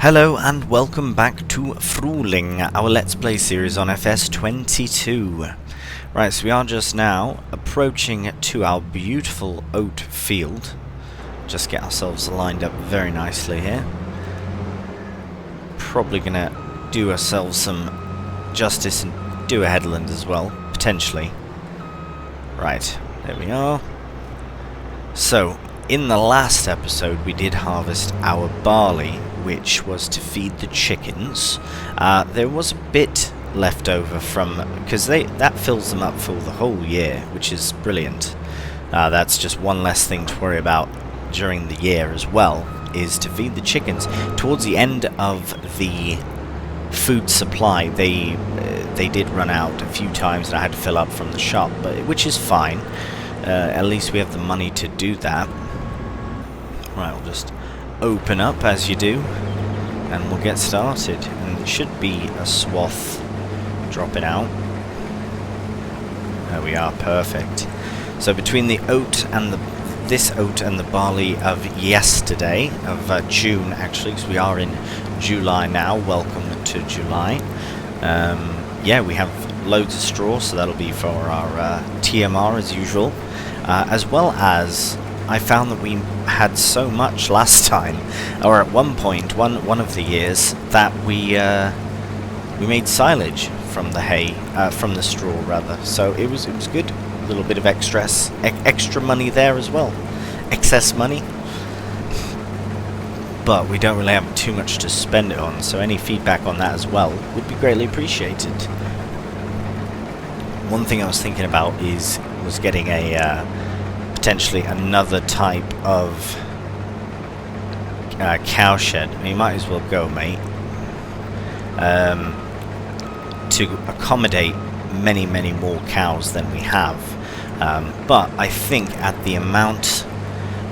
Hello and welcome back to Frühling, our Let's Play series on FS22. Right, so we are just now approaching to our beautiful oat field. Just get ourselves lined up very nicely here. Probably gonna do ourselves some justice and do a headland as well, potentially. Right, there we are. So, in the last episode we did harvest our barley, which was to feed the chickens. There was a bit left over from, because that fills them up for the whole year, which is brilliant. That's just one less thing to worry about during the year as well, is to feed the chickens. Towards the end of the food supply, they did run out a few times and I had to fill up from the shop, which is fine. At least we have the money to do that. Right, we'll just open up as you do, and we'll get started. And there should be a swath dropping out. There we are, perfect. So between the oat and this oat and the barley of yesterday, of June actually, because we are in July now. Welcome to July. Yeah, we have loads of straw, so that'll be for our TMR as usual, as well as I found that we had so much last time, or at one point, one of the years, that we made silage from the hay, from the straw rather. So it was good. A little bit of extra money there as well, excess money. But we don't really have too much to spend it on. So any feedback on that as well would be greatly appreciated. One thing I was thinking about was getting a potentially another type of cow shed. I mean, you might as well go, mate. To accommodate many more cows than we have. But I think at the amount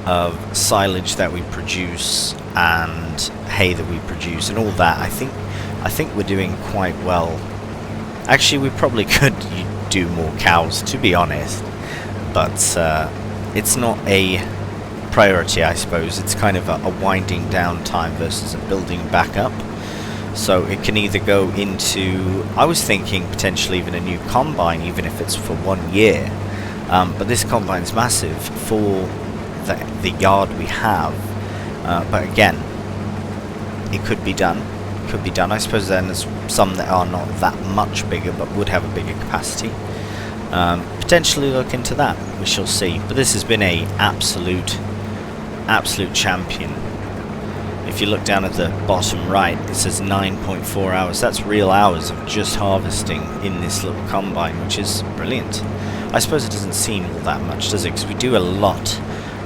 of silage that we produce and hay that we produce and all that, I think we're doing quite well. Actually, we probably could do more cows, to be honest. But it's not a priority, I suppose. It's kind of a winding down time versus a building back up. So it can either go into, I was thinking potentially even a new combine, even if it's for 1 year. But this combine's massive for the yard we have. But again, it could be done. Could be done. I suppose then there's some that are not that much bigger but would have a bigger capacity. Potentially look into that. We shall see. But this has been a absolute champion. If you look down at the bottom right, it says 9.4 hours. That's real hours of just harvesting in this little combine, which is brilliant. I suppose it doesn't seem all that much, does it? Because we do a lot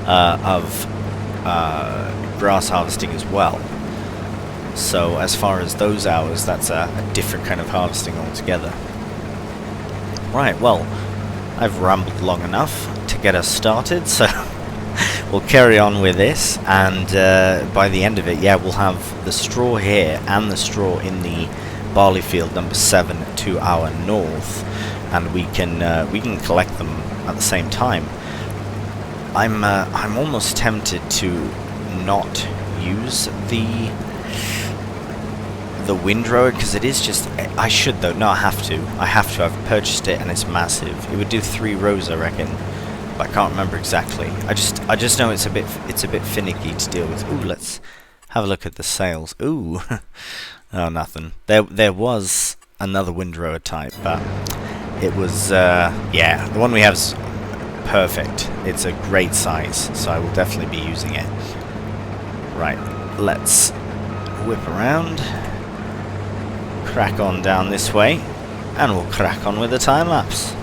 of grass harvesting as well. So as far as those hours, that's a different kind of harvesting altogether. Right, well, I've rambled long enough to get us started, so we'll carry on with this, and by the end of it, yeah, we'll have the straw here and the straw in the barley field number 7 to our north, and we can collect them at the same time. I'm almost tempted to not use the windrower, because it is just, I should though, no, I have to, I've purchased it and it's massive. It would do 3 rows, I reckon, but I can't remember exactly. I just know it's a bit finicky to deal with. Ooh, let's have a look at the sails. Ooh, oh, nothing. There was another windrower type, but it was, yeah, the one we have is perfect. It's a great size, so I will definitely be using it. Right, let's whip around, crack on down this way, and we'll crack on with the time lapse.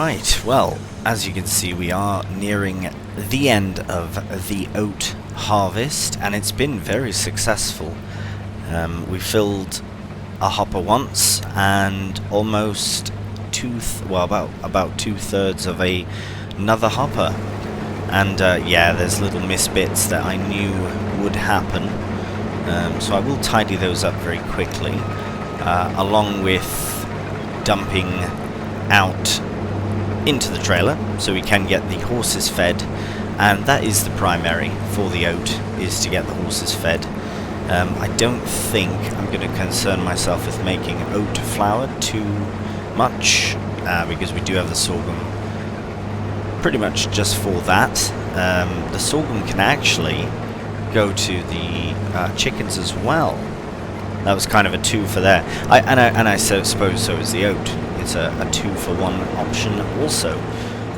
Right, well, as you can see, we are nearing the end of the oat harvest, and it's been very successful. We filled a hopper once, and almost about 2/3 of another hopper. And yeah, there's little misbits that I knew would happen, so I will tidy those up very quickly, along with dumping out into the trailer so we can get the horses fed. And that is the primary for the oat, is to get the horses fed. I don't think I'm going to concern myself with making oat flour too much, because we do have the sorghum pretty much just for that. The sorghum can actually go to the chickens as well. That was kind of a 2 for there. I suppose so is the oat. It's a 2-for-1 option also,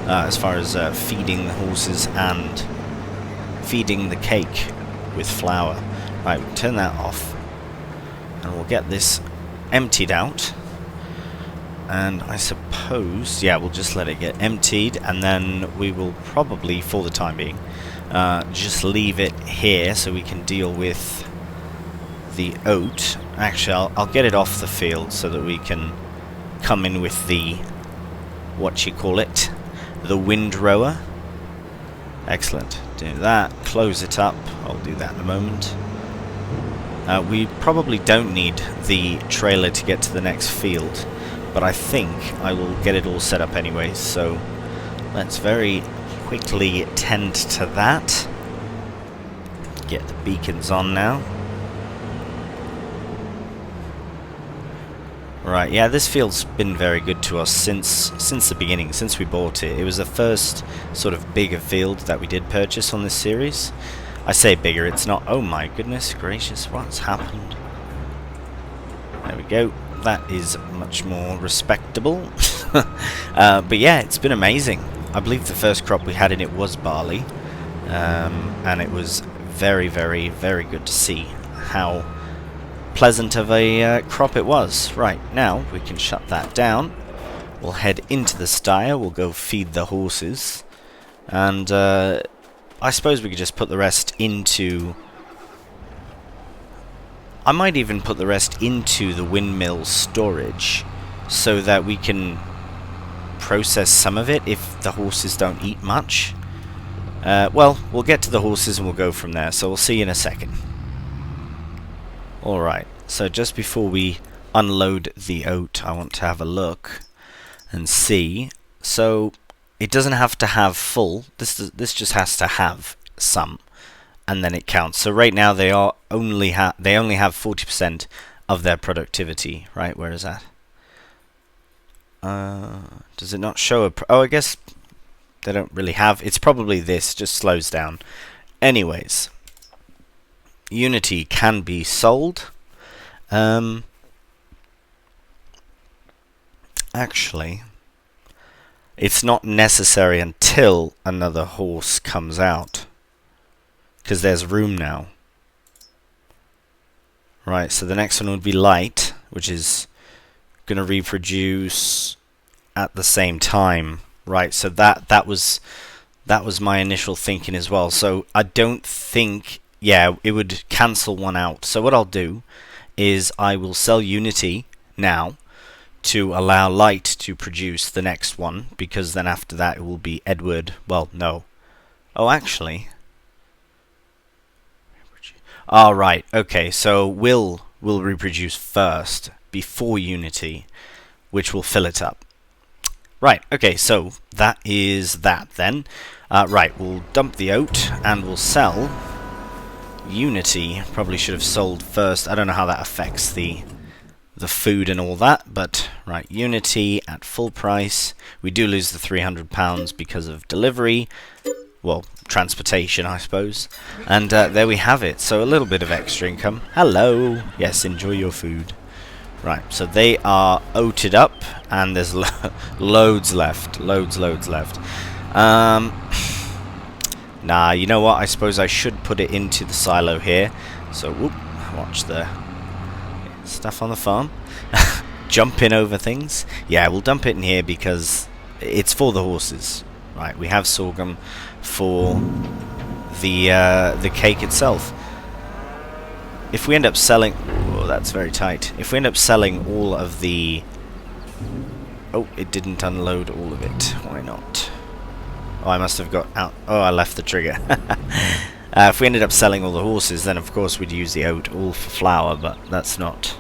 as far as feeding the horses and feeding the cake with flour. Right, we can turn that off, and we'll get this emptied out. And I suppose, yeah, we'll just let it get emptied, and then we will probably, for the time being, just leave it here so we can deal with the oat. Actually, I'll get it off the field so that we can come in with the, the windrower. Excellent. Do that, close it up. I'll do that in a moment. We probably don't need the trailer to get to the next field, but I think I will get it all set up anyway, so let's very quickly tend to that. Get the beacons on now. Right, yeah, this field's been very good to us since the beginning, since we bought it. It was the first sort of bigger field that we did purchase on this series. I say bigger, it's not... Oh my goodness gracious, what's happened? There we go. That is much more respectable. But yeah, it's been amazing. I believe the first crop we had in it was barley. And it was very, very, very good to see how pleasant of a crop it was. Right, now we can shut that down. We'll head into the stye, we'll go feed the horses, and I suppose we could just put the rest into... I might even put the rest into the windmill storage so that we can process some of it if the horses don't eat much. Well, we'll get to the horses and we'll go from there, so we'll see you in a second. Alright, so just before we unload the oat, I want to have a look and see. So it doesn't have to have full, this just has to have some, and then it counts. So right now they only have 40% of their productivity, right? Where is that? Does it not show oh, I guess they don't really have, it's probably this, just slows down. Anyways, Unity can be sold. Actually, it's not necessary until another horse comes out, because there's room now. Right, so the next one would be light, which is going to reproduce at the same time. Right, so that was my initial thinking as well. So I don't think... Yeah, it would cancel one out. So what I'll do is I will sell Unity now to allow Light to produce the next one, because then after that it will be Edward. Well, no. Oh, actually. Oh, right. Okay, so Will reproduce first before Unity, which will fill it up. Right, okay, so that is that then. Right, we'll dump the oat and we'll sell... Unity. Probably should have sold first. I don't know how that affects the food and all that, but right, Unity at full price. We do lose the £300 because of delivery, well, transportation, I suppose. And there we have it. So a little bit of extra income. Hello. Yes, enjoy your food. Right, so they are oated up, and there's loads left. Loads left. Nah, you know what? I suppose I should put it into the silo here. So, whoop, watch the stuff on the farm. Jumping over things. Yeah, we'll dump it in here because it's for the horses, right? We have sorghum for the cake itself. If we end up selling, oh, that's very tight. If we end up selling all of the, oh, it didn't unload all of it. Why not? Oh, I must have got out. Oh, I left the trigger. If we ended up selling all the horses, then of course we'd use the oat all for flour, but that's not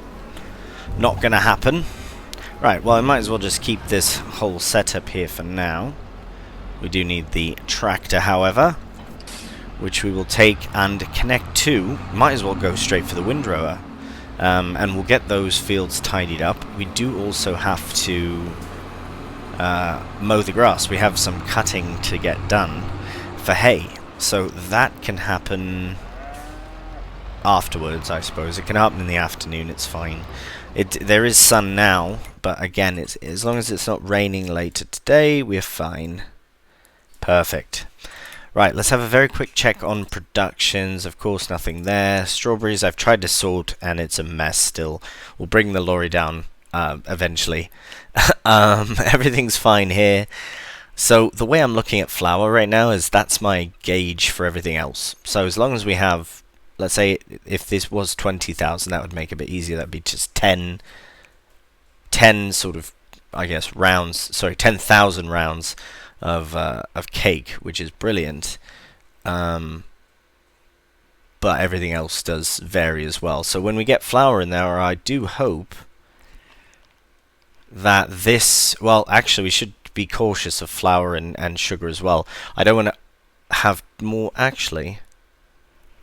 gonna happen. Right, well I might as well just keep this whole setup here for now. We do need the tractor, however, which we will take and connect to. Might as well go straight for the windrower, and we'll get those fields tidied up. We do also have to mow the grass. We have some cutting to get done for hay, so that can happen afterwards, I suppose. It can happen in the afternoon, it's fine. There is sun now, but again, as long as it's not raining later today, we're fine. Perfect. Right, let's have a very quick check on productions. Of course, nothing there. Strawberries, I've tried to sort, and it's a mess still. We'll bring the lorry down eventually. Everything's fine here. So the way I'm looking at flour right now is that's my gauge for everything else. So as long as we have, let's say if this was 20,000, that would make it a bit easier. That'd be just 10 sort of, I guess, rounds. Sorry, 10,000 rounds of cake, which is brilliant. But everything else does vary as well. So when we get flour in there, I do hope that this, well, actually we should be cautious of flour and sugar as well. I don't want to have more, actually.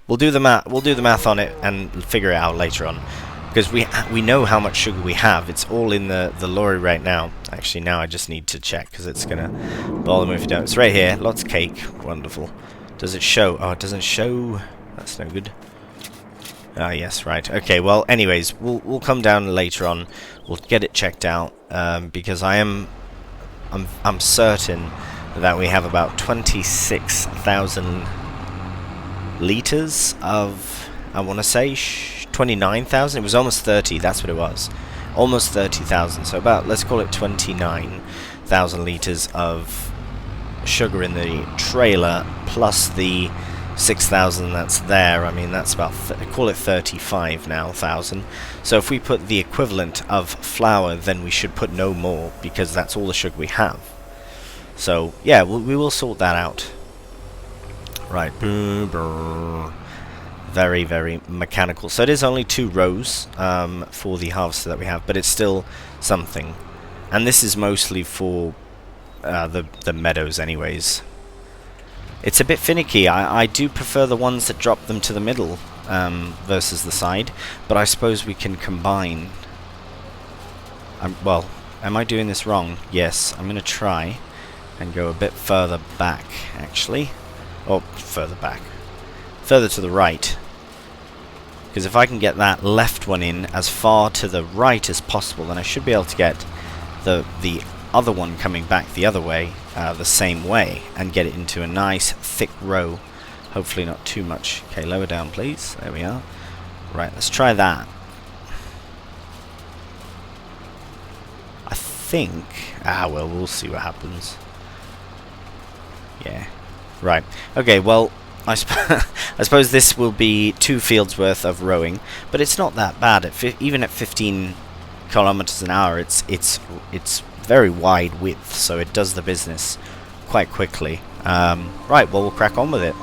We'll do the math on it and figure it out later on, because we know how much sugar we have. It's all in the lorry right now. Actually, now I just need to check, because it's gonna bother me if you don't. It's right here. Lots of cake. Wonderful. Does it show? Oh, it doesn't show. That's no good. Ah, yes, right. Okay. Well, anyways, we'll come down later on. We'll get it checked out, because I'm certain that we have about 26,000 liters of, I want to say 29,000. It was almost 30. That's what it was. Almost 30,000. So about, let's call it 29,000 liters of sugar in the trailer, plus the 6,000 that's there. I mean, that's about call it 35 now thousand. So if we put the equivalent of flour, then we should put no more, because that's all the sugar we have. So yeah, we will sort that out. Right. Very, very mechanical. So it is only 2 rows for the harvester that we have, but it's still something. And this is mostly for the meadows anyways. It's a bit finicky. I do prefer the ones that drop them to the middle versus the side, but I suppose we can combine. Well, am I doing this wrong? Yes, I'm going to try and go a bit further back, actually. Or further back. Further to the right. Because if I can get that left one in as far to the right as possible, then I should be able to get the other one coming back the other way, the same way, and get it into a nice thick row. Hopefully not too much. Okay, lower down please. There we are. Right, let's try that. I think, well, we'll see what happens. Yeah. Right. Okay, well, I suppose this will be 2 fields worth of rowing, but it's not that bad. Even at 15 kilometers an hour, it's very wide width, so it does the business quite quickly. Right, well, we'll crack on with it.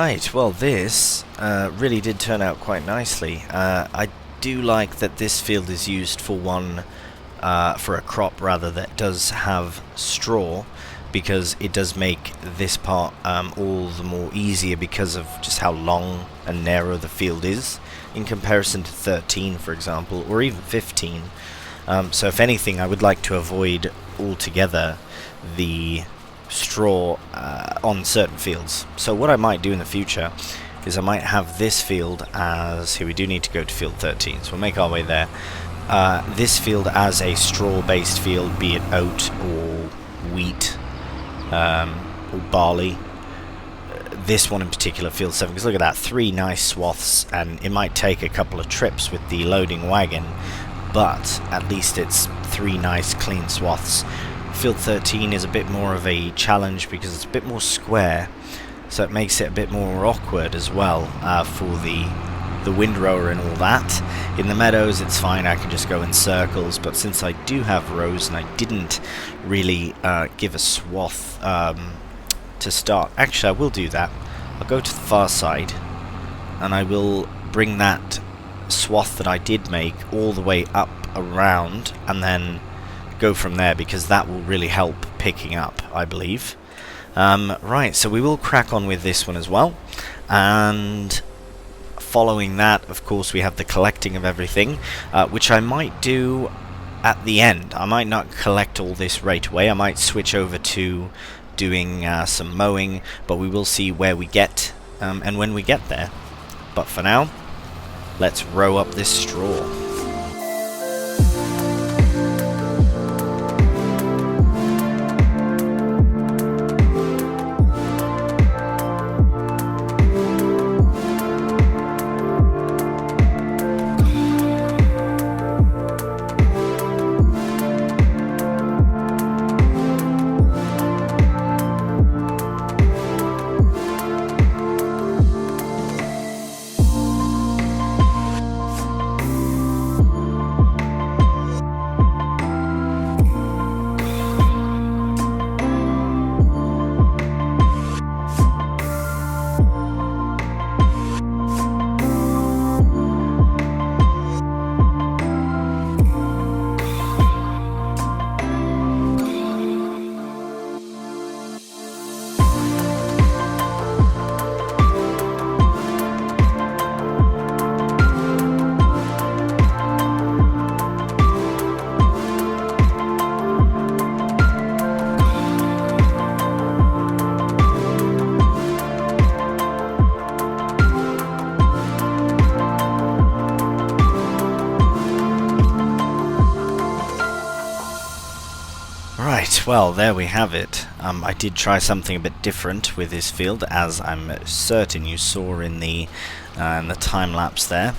Right, well this really did turn out quite nicely. I do like that this field is used for for a crop rather that does have straw, because it does make this part all the more easier because of just how long and narrow the field is in comparison to 13, for example, or even 15. So if anything, I would like to avoid altogether the straw on certain fields. So what I might do in the future is I might have this field as, here we do need to go to field 13, so we'll make our way there. This field as a straw based field, be it oat or wheat or barley. This one in particular, field 7, because look at that, 3 nice swaths, and it might take a couple of trips with the loading wagon, but at least it's 3 nice clean swaths. Field 13 is a bit more of a challenge because it's a bit more square, so it makes it a bit more awkward as well for the windrower and all that. In the meadows it's fine, I can just go in circles, but since I do have rows and I didn't really give a swath to start, actually I will do that. I'll go to the far side and I will bring that swath that I did make all the way up around and then go from there, because that will really help picking up, I believe. Right, so we will crack on with this one as well, and following that, of course, we have the collecting of everything, which I might do at the end. I might not collect all this right away, I might switch over to doing some mowing, but we will see where we get and when we get there. But for now, let's row up this straw. Right, well, there we have it. I did try something a bit different with this field, as I'm certain you saw in the time lapse there.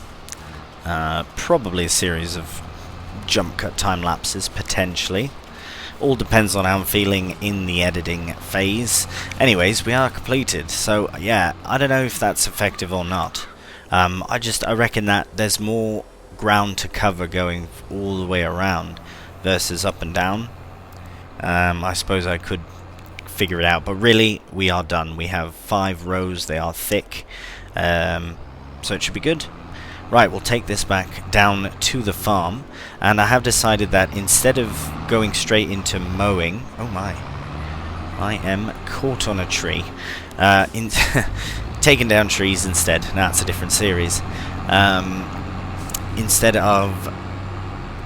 Probably a series of jump cut time lapses, potentially. All depends on how I'm feeling in the editing phase. Anyways, we are completed, so yeah, I don't know if that's effective or not. I reckon that there's more ground to cover going all the way around versus up and down. I suppose I could figure it out, but really we are done. We have 5 rows, they are thick, so it should be good. Right, we'll take this back down to the farm, and I have decided that instead of going straight into mowing, oh my, I am caught on a tree, taking down trees instead. Now it's a different series. Instead of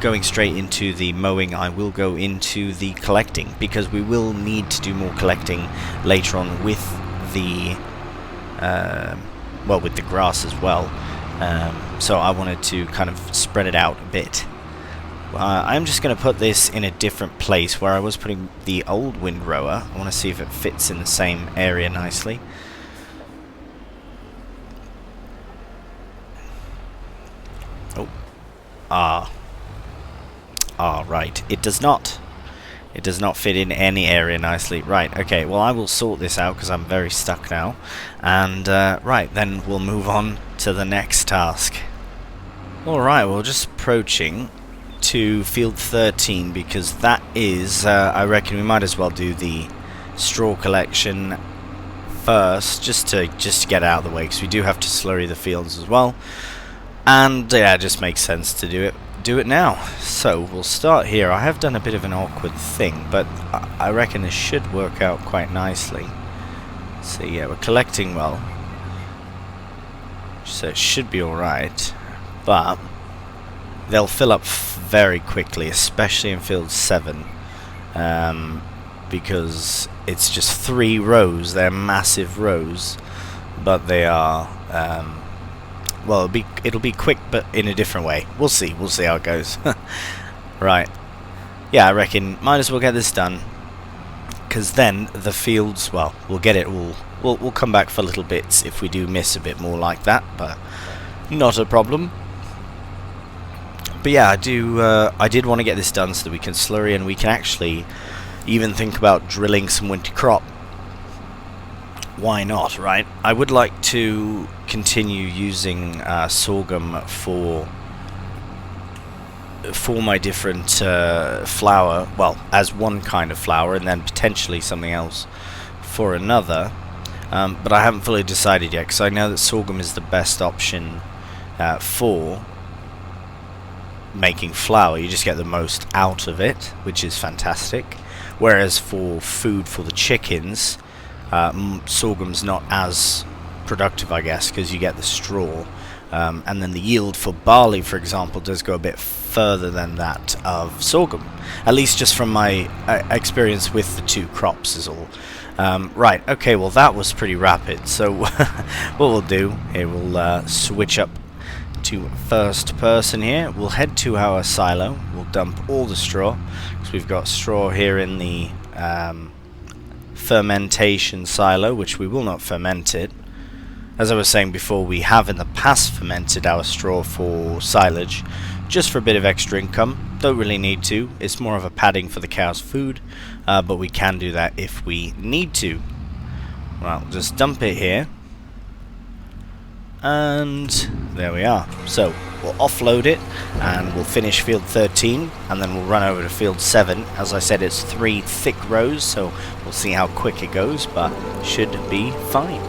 going straight into the mowing, I will go into the collecting, because we will need to do more collecting later on with the with the grass as well. So I wanted to kind of spread it out a bit. I'm just going to put this in a different place where I was putting the old windrower. I want to see if it fits in the same area nicely. Oh. Right. It does not. It does not fit in any area nicely. Right, okay, well I will sort this out because I'm very stuck now. And, right, then we'll move on to the next task. Alright, we're just approaching to field 13, because that is, I reckon we might as well do the straw collection first, just to get out of the way, because we do have to slurry the fields as well. And yeah, it just makes sense to do it now. So we'll start here. I have done a bit of an awkward thing, but I reckon this should work out quite nicely. So yeah, we're collecting well, so it should be alright, but they'll fill up very quickly, especially in field 7, because it's just 3 rows. They're massive rows, but they are well, it'll be quick, but in a different way. We'll see how it goes. Right, yeah, I reckon might as well get this done, because then the fields, well, we'll get it all. We'll come back for little bits if we do miss a bit more like that, but not a problem. But yeah, I did want to get this done so that we can slurry, and we can actually even think about drilling some winter crop. Why not, right? I would like to continue using sorghum for my different flour, well, as one kind of flour, and then potentially something else for another. But I haven't fully decided yet, because I know that sorghum is the best option for making flour. You just get the most out of it, which is fantastic. Whereas for food for the chickens, sorghum's not as productive, I guess, because you get the straw. And then the yield for barley, for example, does go a bit further than that of sorghum. At least just from my experience with the 2 crops is all. Right, okay, well that was pretty rapid. So what we'll do here, we'll switch up to first person here. We'll head to our silo. We'll dump all the straw, because we've got straw here in the fermentation silo, which we will not ferment it. As I was saying before, we have in the past fermented our straw for silage, just for a bit of extra income. Don't really need to. It's more of a padding for the cow's food, but we can do that if we need to. Well, just dump it here. And there we are. So we'll offload it, and we'll finish field 13, and then we'll run over to field 7. As I said, it's 3 thick rows, so we'll see how quick it goes, but should be fine.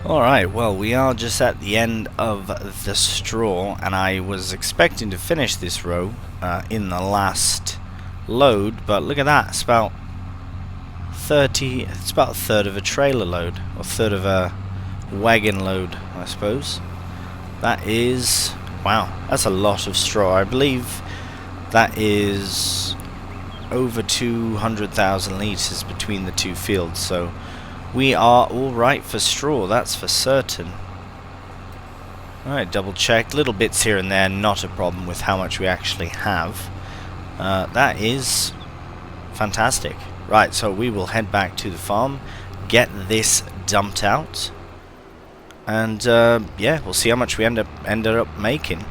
Alright, well, we are just at the end of the straw, and I was expecting to finish this row in the last load, but look at that, it's about 30, it's about a third of a trailer load, or a third of a wagon load, I suppose. That is... wow, that's a lot of straw. I believe that is over 200,000 litres between the two fields, so we are alright for straw, that's for certain. Alright, double check. Little bits here and there, not a problem with how much we actually have. That is fantastic. Right, so we will head back to the farm, get this dumped out, and yeah, we'll see how much we ended up making.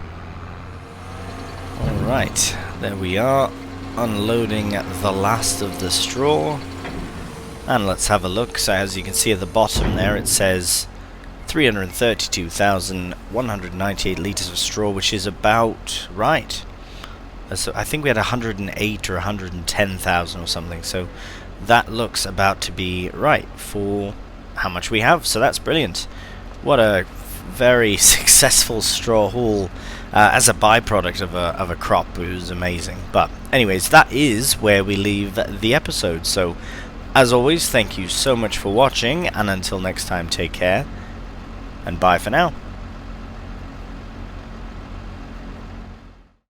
Alright, there we are, unloading the last of the straw. And let's have a look. So as you can see at the bottom there, it says 332,198 litres of straw, which is about right. So I think we had 108 or 110,000 or something, so that looks about to be right for how much we have, so that's brilliant. What a very successful straw haul as a byproduct of a crop. It was amazing. But anyways, that is where we leave the episode. So as always, thank you so much for watching, and until next time, take care, and bye for now.